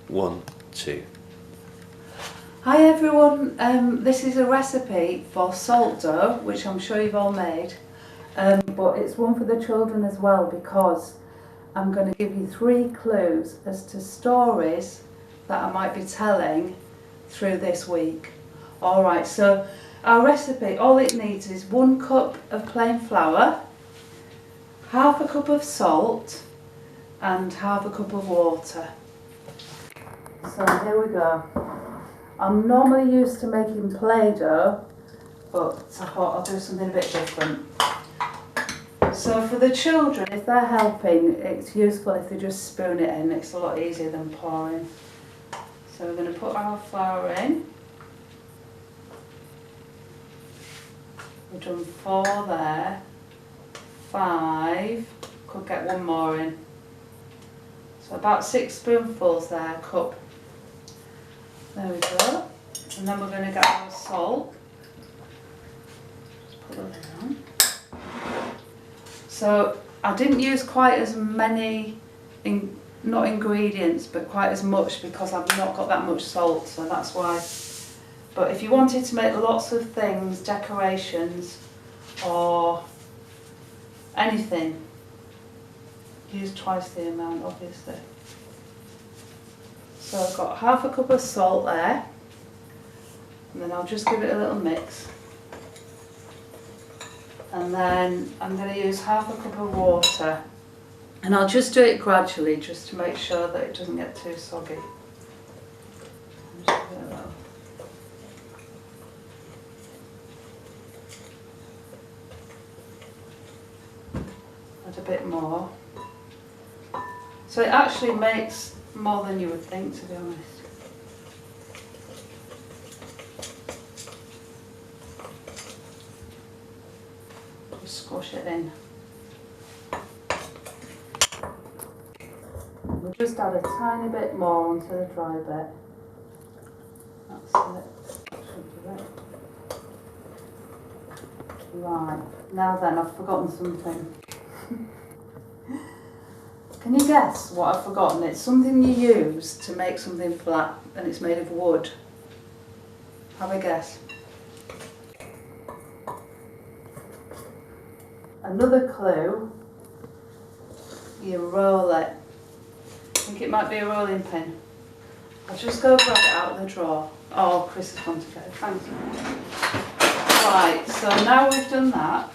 1, 2. Hi everyone, this is a recipe for salt dough, which I'm sure you've all made, but it's one for the children as well, because I'm going to give you 3 clues as to stories that I might be telling through this week. Alright, so our recipe, all it needs is 1 cup of plain flour, half a cup of salt and half a cup of water. So here we go. I'm normally used to making Play-Doh, but I thought I'll do something a bit different. So for the children, if they're helping, it's useful if they just spoon it in. It's a lot easier than pouring. So we're going to put our flour in. We've done 4 there, 5, could get 1 more in. So about 6 spoonfuls there, cup. There we go. And then we're going to get our salt. Just put the lid on. So I didn't use quite as many, not ingredients, but quite as much, because I've not got that much salt, so that's why. But if you wanted to make lots of things, decorations, or anything, use twice the amount, obviously. So I've got half a cup of salt there, and then I'll just give it a little mix. And then I'm going to use half a cup of water, and I'll just do it gradually just to make sure that it doesn't get too soggy. Just give it a little. Add a bit more. So it actually makes more than you would think, to be honest. Just squash it in. We'll just add a tiny bit more onto the dry bit. That's it. That should do it. Right, now then, I've forgotten something. Can you guess what I've forgotten? It's something you use to make something flat, and it's made of wood. Have a guess. Another clue, you roll it. I think it might be a rolling pin. I'll just go grab it out of the drawer. Oh, Chris has gone to get it. Thanks. Right, so now we've done that.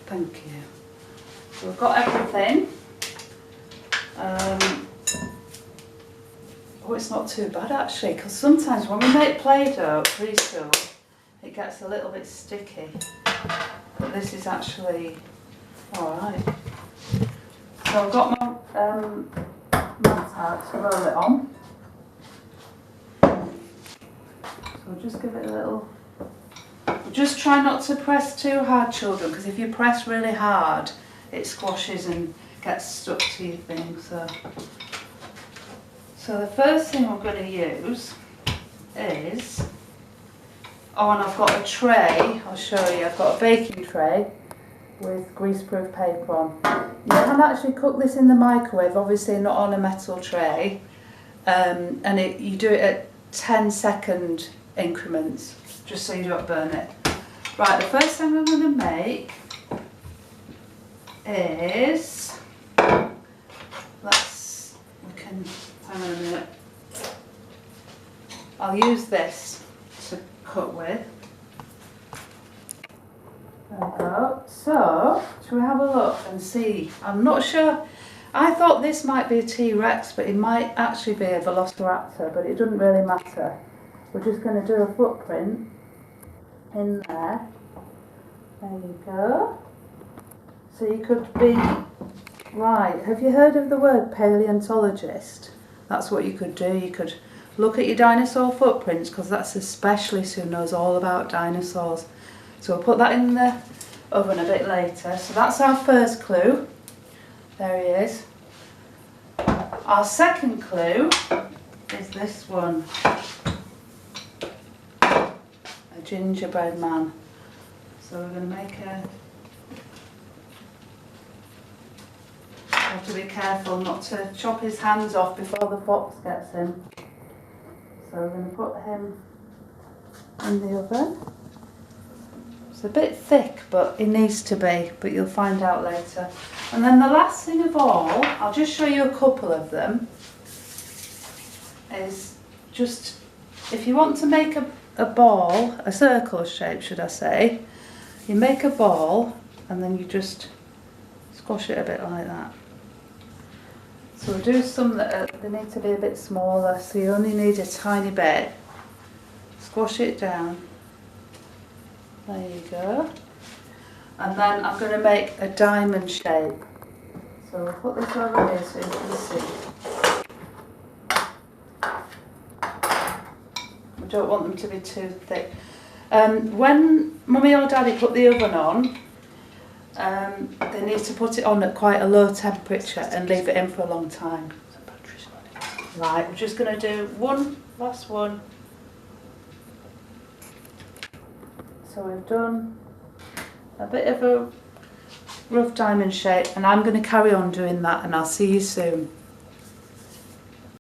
Thank you. So we've got everything. Oh, it's not too bad actually, because sometimes when we make Play-Doh at preschool, it gets a little bit sticky. But this is actually alright. So I've got my tag to roll it on. So I'll just give it a little. Just try not to press too hard, children, because if you press really hard, it squashes and gets stuck to your thing. So the first thing I'm going to use is, oh, and I've got a tray. I'll show you. I've got a baking tray with greaseproof paper on. You can actually cook this in the microwave, obviously not on a metal tray, and you do it at 10-second increments, just so you don't burn it. Right, the first thing I'm going to make is, hang on a minute, I'll use this to cut with. There we go. So, shall we have a look and see? I'm not sure. I thought this might be a T-Rex, but it might actually be a Velociraptor, but it doesn't really matter. We're just going to do a footprint in there. There you go. So you could be, right, have you heard of the word paleontologist? That's what you could do. You could look at your dinosaur footprints, because that's a specialist who knows all about dinosaurs. So we'll put that in the oven a bit later. So that's our first clue. There he is. Our second clue is this one. A gingerbread man. So we're going to make a... have to be careful not to chop his hands off before the fox gets him. So I'm going to put him in the oven. It's a bit thick, but it needs to be, but you'll find out later. And then the last thing of all, I'll just show you a couple of them, is just, if you want to make a ball, a circle shape should I say, you make a ball and then you just squash it a bit like that. So we'll do some that they need to be a bit smaller, so you only need a tiny bit. Squash it down. There you go. And then I'm going to make a diamond shape. So we'll put this over here so you can see. We don't want them to be too thick. When Mummy or Daddy put the oven on, they need to put it on at quite a low temperature and leave it in for a long time. Right, we're just going to do one last one. So we've done a bit of a rough diamond shape, and I'm going to carry on doing that, and I'll see you soon.